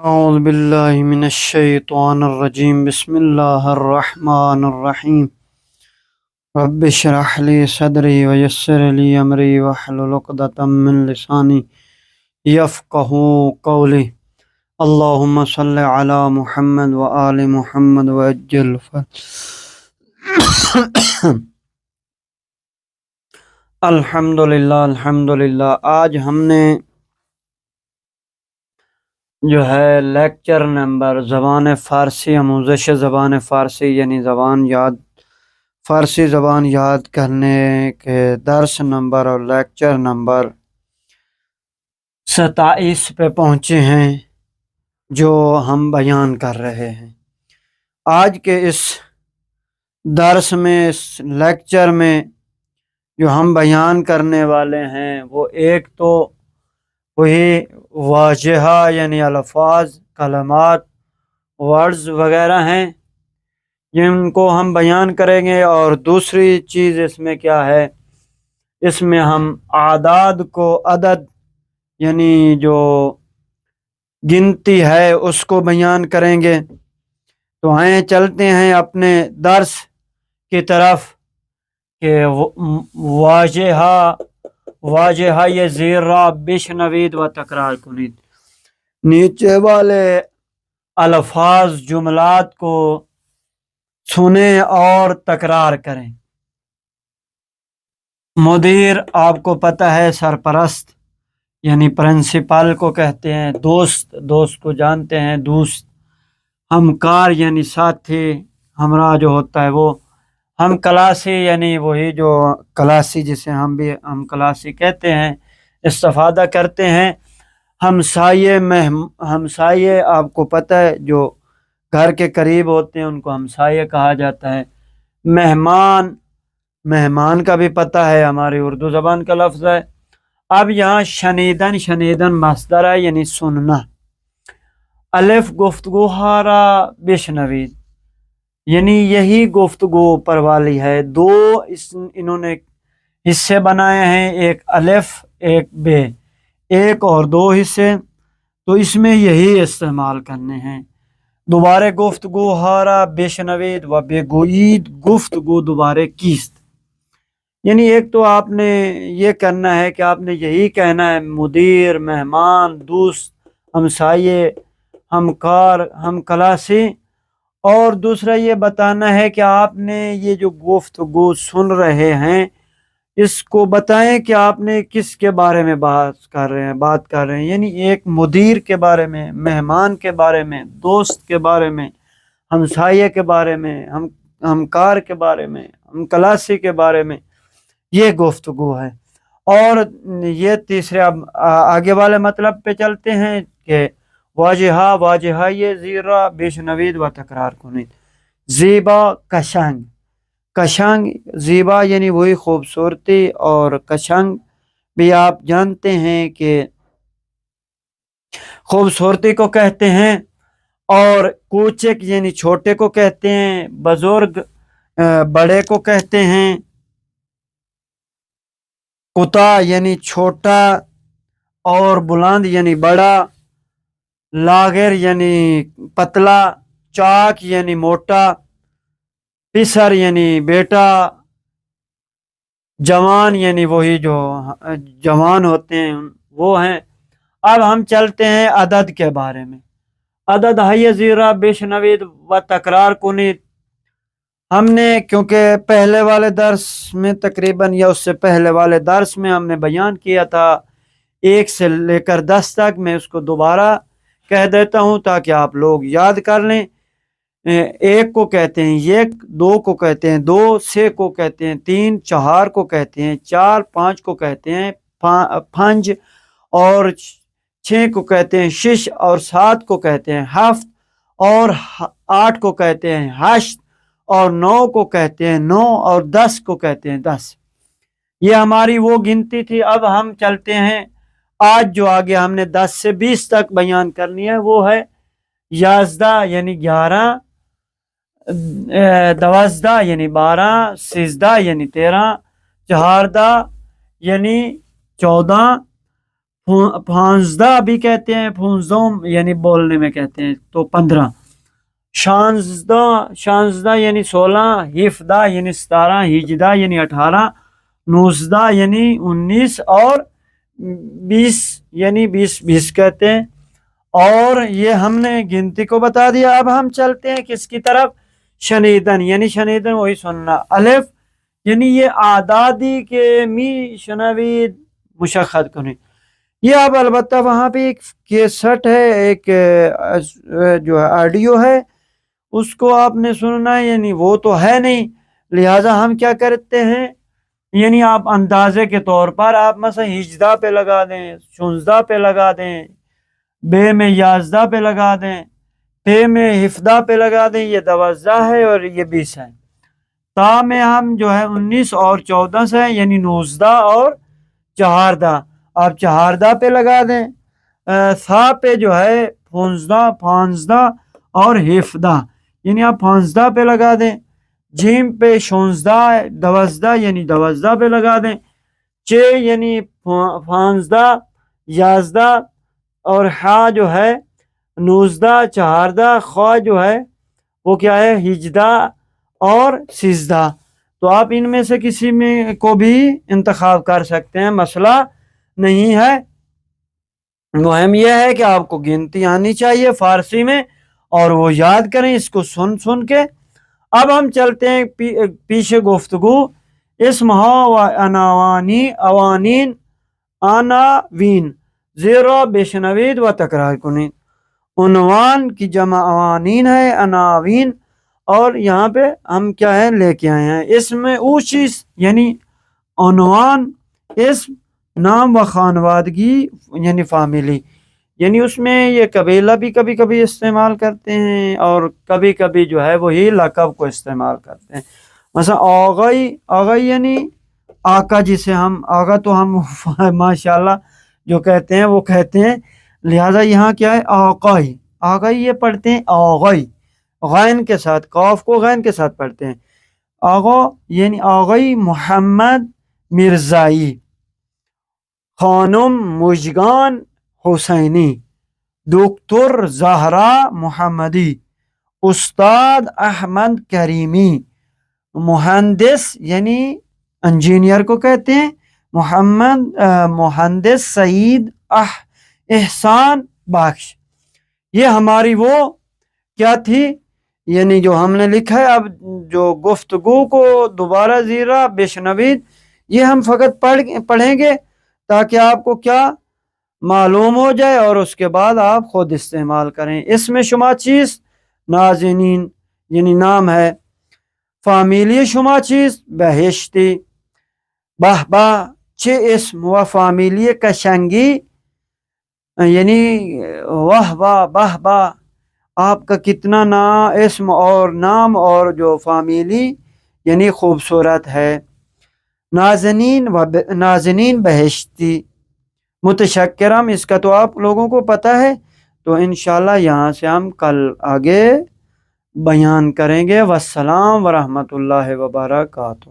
أعوذ بالله من الشيطان الرجيم. بسم الله الرحمن الرحيم. رب اشرح لي صدري ويسر لي أمري واحلل عقدة من لساني يفقهوا قولي. اللهم صل على محمد وآل محمد وعجل الحمدللہ. آج ہم نے جو ہے لیکچر نمبر زبان فارسی، آموزش زبان فارسی یعنی فارسی زبان یاد کرنے کے درس نمبر اور لیکچر نمبر 27 پہ پہنچے ہیں جو ہم بیان کر رہے ہیں. آج کے اس درس میں، اس لیکچر میں جو ہم بیان کرنے والے ہیں وہ ایک تو وہی واجہہ یعنی الفاظ، کلمات، ورڈز وغیرہ ہیں جن کو ہم بیان کریں گے، اور دوسری چیز اس میں کیا ہے، اس میں ہم اعداد کو، عدد یعنی جو گنتی ہے اس کو بیان کریں گے. تو آئیں چلتے ہیں اپنے درس کی طرف کہ واجہہ یہ زیر را بشنوید و تکرار کنید، نیچے والے الفاظ، جملات کو سنیں اور تکرار کریں. مدیر آپ کو پتہ ہے سرپرست یعنی پرنسپل کو کہتے ہیں. دوست کو جانتے ہیں، دوست. ہمکار یعنی ساتھی، ہمراہ جو ہوتا ہے وہ. ہم کلاسی یعنی وہی جو کلاسی جسے ہم کلاسی کہتے ہیں، استفادہ کرتے ہیں. ہمسائے آپ کو پتہ ہے جو گھر کے قریب ہوتے ہیں ان کو ہمسائے کہا جاتا ہے. مہمان کا بھی پتہ ہے، ہماری اردو زبان کا لفظ ہے. اب یہاں شنیدن مصدر ہے یعنی سننا. الف گفتگو ہارا بشنوید یعنی یہی گفتگو پر والی ہے. دو انہوں نے حصے بنائے ہیں، ایک الف ایک بے، ایک اور دو حصے. تو اس میں یہی استعمال کرنے ہیں. دوبارہ گفتگو ہارا بشنوید و بگویید گفتگو دوبارہ کیست. یعنی ایک تو آپ نے یہ کرنا ہے کہ آپ نے یہی کہنا ہے، مدیر، مہمان، دوست، ہمسائے، ہمکار، ہم کلاسی. اور دوسرا یہ بتانا ہے کہ آپ نے یہ جو گفتگو سن رہے ہیں اس کو بتائیں کہ آپ نے کس کے بارے میں بات کر رہے ہیں. یعنی ایک مدیر کے بارے میں، مہمان کے بارے میں، دوست کے بارے میں، ہمسائے کے بارے میں، ہمکار کے بارے میں، ہم کلاسی کے بارے میں یہ گفتگو ہے. اور یہ تیسرے اب آگے والے مطلب پہ چلتے ہیں کہ واجہہ یہ زیرہ بشنوید و تکرار کنید. زیبا، کشنگ زیبا یعنی وہی خوبصورتی، اور کشنگ بھی آپ جانتے ہیں کہ خوبصورتی کو کہتے ہیں. اور کوچک یعنی چھوٹے کو کہتے ہیں. بزرگ بڑے کو کہتے ہیں. کتا یعنی چھوٹا، اور بلند یعنی بڑا. لاغر یعنی پتلا، چاک یعنی موٹا، پسر یعنی بیٹا، جوان یعنی وہی جو جوان ہوتے ہیں وہ ہیں. اب ہم چلتے ہیں عدد کے بارے میں. عدد ہے زیرہ بشنوید و تکرار کنید. ہم نے کیونکہ پہلے والے درس میں تقریباً یا اس سے پہلے والے درس میں ہم نے بیان کیا تھا 1 سے لے کر 10 تک. میں اس کو دوبارہ کہہ دیتا ہوں تاکہ آپ لوگ یاد کر لیں. 1 کو کہتے ہیں 1، 2 کو کہتے ہیں 2، 3 کو کہتے ہیں 3، 4 کو کہتے ہیں 4، 5 کو کہتے ہیں 5، اور 6 کو کہتے ہیں 6، اور 7 کو کہتے ہیں 7، اور 8 کو کہتے ہیں 8، اور 9 کو کہتے ہیں 9، اور 10 کو کہتے ہیں 10. یہ ہماری وہ گنتی تھی. اب ہم چلتے ہیں آج جو آگے ہم نے 10 سے 20 تک بیان کرنی ہے وہ ہے 11 یعنی 11، 12 یعنی 12، 13 یعنی 13، 14 یعنی 14، پانزدہ بھی کہتے ہیں، پونزدوں یعنی بولنے میں کہتے ہیں تو 15، شانزدہ یعنی 16، ہفدہ یعنی 17، ہجدہ یعنی 18، نوزدہ یعنی 19، اور 20 یعنی 20 کہتے ہیں۔ اور یہ ہم نے گنتی کو بتا دیا۔ اب ہم چلتے ہیں کس کی طرف؟ شنیدن، یعنی شنیدن وہی سننا۔ الف یعنی یہ اعدادی کے می شنوید مشخص کریں۔ یہ اب البتہ وہاں پہ ایک کیسٹ ہے، ایک جو ہے آڈیو ہے، اس کو آپ نے سننا ہے، یعنی وہ تو ہے نہیں، لہٰذا ہم کیا کرتے ہیں، یعنی آپ اندازے کے طور پر آپ مثلا ہجدہ پہ لگا دیں، 16 پہ لگا دیں، بے میں 11 پہ لگا دیں، پے میں ہفدہ پہ لگا دیں، یہ 12 ہے اور یہ 20 ہے۔ تا میں ہم جو ہے 19 اور 14 سے، یعنی 19 اور 14، آپ 14 پہ لگا دیں۔ سا پہ جو ہے 15 اور ہفدہ، یعنی آپ 15 پہ لگا دیں۔ جیم پہ 16 12 یعنی 12 پہ لگا دیں۔ چے یعنی 15 11 اور ہا جو ہے 19 14، خواہ جو ہے وہ کیا ہے ہجدہ اور 13۔ تو آپ ان میں سے کسی میں کو بھی انتخاب کر سکتے ہیں، مسئلہ نہیں ہے۔ مہم یہ ہے کہ آپ کو گنتی آنی چاہیے فارسی میں، اور وہ یاد کریں اس کو سن کے۔ اب ہم چلتے ہیں پیچھے گفتگو۔ اسمہا و اوانین عناوین، زیرو بشنوید و تکرار کنین۔ عنوان کی جمع اوانین ہے، عناوین، اور یہاں پہ ہم کیا ہے لے کے آئے ہیں اس میں او چیز، یعنی عنوان اسم، نام و خانوادگی یعنی فیملی، یعنی اس میں یہ قبیلہ بھی کبھی کبھی استعمال کرتے ہیں، اور کبھی کبھی جو ہے وہی لقب کو استعمال کرتے ہیں۔ مثلا آغائی یعنی آقا، جسے ہم آقا تو ہم ماشاءاللہ جو کہتے ہیں وہ کہتے ہیں، لہذا یہاں کیا ہے آغائی یہ پڑھتے ہیں آغائی، غین کے ساتھ، قاف کو غین کے ساتھ پڑھتے ہیں۔ آغا یعنی آغائی محمد مرزائی، خانم مژگان حسینی، دکتر زہرا محمدی، استاد احمد کریمی، مہندس یعنی انجینئر کو کہتے ہیں، مہندس سعید احسان بخش۔ یہ ہماری وہ کیا تھی، یعنی جو ہم نے لکھا ہے۔ اب جو گفتگو کو دوبارہ زیرہ بشنوید، یہ ہم فقط پڑھیں گے تاکہ آپ کو کیا معلوم ہو جائے، اور اس کے بعد آپ خود استعمال کریں۔ اس میں شما چیز نازنین یعنی نام ہے، فامیلی شما چیز بہشتی، بہبہ چھ اسم و فامیلی کشنگی، یعنی واہ واہ بہ بہ، آپ کا کتنا اسم اور نام اور جو فامیلی یعنی خوبصورت ہے۔ نازنین بہشتی، متشکرم، اس کا تو آپ لوگوں کو پتہ ہے، تو انشاءاللہ یہاں سے ہم کل آگے بیان کریں گے۔ والسلام ورحمۃ اللہ وبرکاتہ۔